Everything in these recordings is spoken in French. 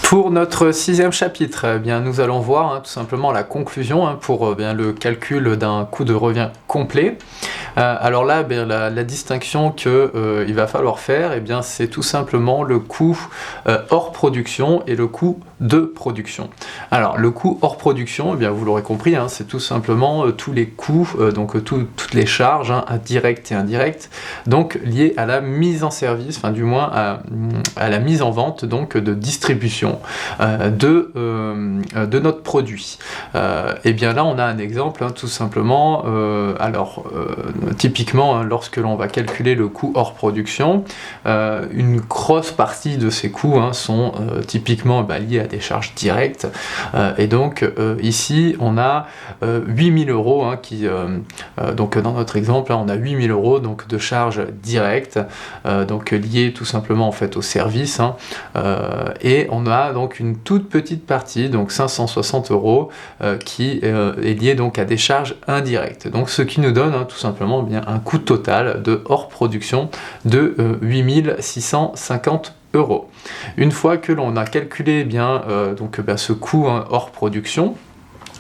Pour notre 6e chapitre, eh bien, nous allons voir tout simplement la conclusion pour le calcul d'un coût de revient complet. Alors là, la distinction qu'il va falloir faire, c'est tout simplement le coût hors production et le coût de production. Alors le coût hors production, vous l'aurez compris, c'est tout simplement tous les coûts, toutes les charges directes et indirectes, donc liées à la mise en service, du moins à la mise en vente de distribution de notre produit. Et bien là on a un exemple tout simplement. Typiquement lorsque l'on va calculer le coût hors production, une grosse partie de ces coûts sont typiquement liés à des charges directes, et donc ici on a 8000 euros donc dans notre exemple on a 8000 euros de charges directes liées tout simplement au service, et on a donc une toute petite partie, donc 560 euros, qui est liée à des charges indirectes, donc ce qui nous donne tout simplement un coût total de hors production de 8650 euros. Une fois que l'on a calculé ce coût hors production,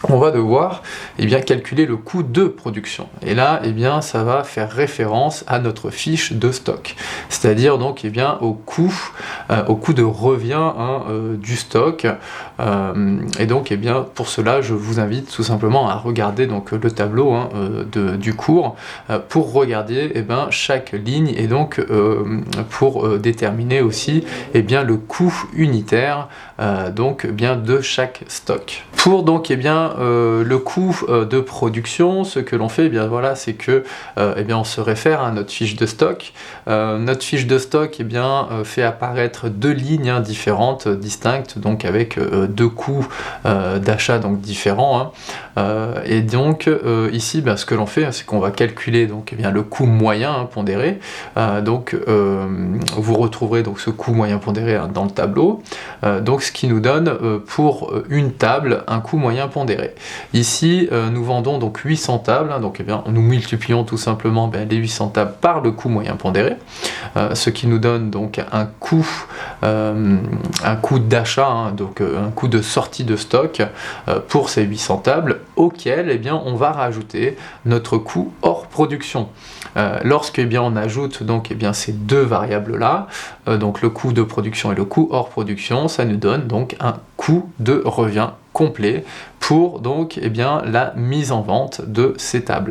on va devoir calculer le coût de production. Et là, ça va faire référence à notre fiche de stock, c'est-à-dire donc au coût de revient du stock. Et donc pour cela, je vous invite tout simplement à regarder le tableau du cours pour regarder chaque ligne, et donc pour déterminer aussi le coût unitaire de chaque stock. Pour le coût de production, ce que l'on fait, c'est que on se réfère à notre fiche de stock. Notre fiche de stock fait apparaître deux lignes différentes, distinctes, donc avec deux coûts d'achat différents. Et donc ici, ce que l'on fait, c'est qu'on va calculer le coût moyen pondéré. Vous retrouverez ce coût moyen pondéré dans le tableau. Ce qui nous donne pour une table un coût moyen pondéré. Ici, nous vendons 800 tables, nous multiplions tout simplement les 800 tables par le coût moyen pondéré, ce qui nous donne un coût d'achat, un coût de sortie de stock pour ces 800 tables, auquel on va rajouter notre coût hors production. Lorsque on ajoute ces deux variables là, le coût de production et le coût hors production, ça nous donne un coût de revient complet pour la mise en vente de ces tables.